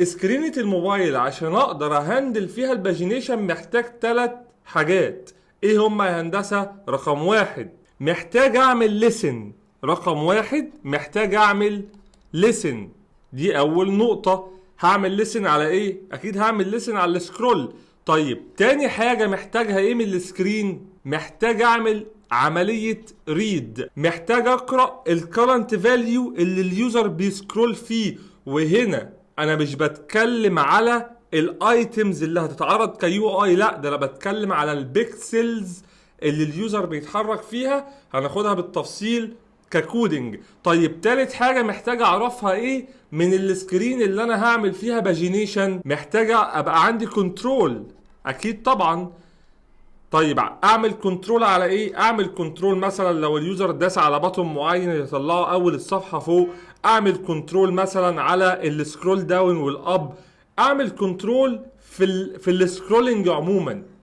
سكرينة الموبايل عشان اقدر اهندل فيها الباجينيشن محتاج 3 حاجات. ايه هما يا هندسة؟ رقم 1 محتاج اعمل ليسن. رقم 1 محتاج اعمل ليسن، دي اول نقطة. هعمل ليسن على ايه؟ اكيد هعمل ليسن على السكرول. طيب تاني حاجة محتاجها ايه من السكرين؟ محتاج اعمل عملية ريد، محتاج اقرأ الكرنت فاليو اللي اليوزر بيسكرول فيه. وهنا انا مش بتكلم على الايتمز اللي هتتعرض كيو اي، لا ده انا بتكلم على البيكسلز اللي اليوزر بيتحرك فيها، هناخدها بالتفصيل ككودنج. طيب تالت حاجة محتاج اعرفها ايه من السكرين اللي انا هعمل فيها باجينيشن؟ محتاجة ابقى عندي كنترول، اكيد طبعا. طيب اعمل كنترول على ايه؟ اعمل كنترول مثلا لو اليوزر داس على بطن معين يطلعه اول الصفحه فوق، اعمل كنترول مثلا على السكرول داون والاب، اعمل كنترول في السكرولنج عموما.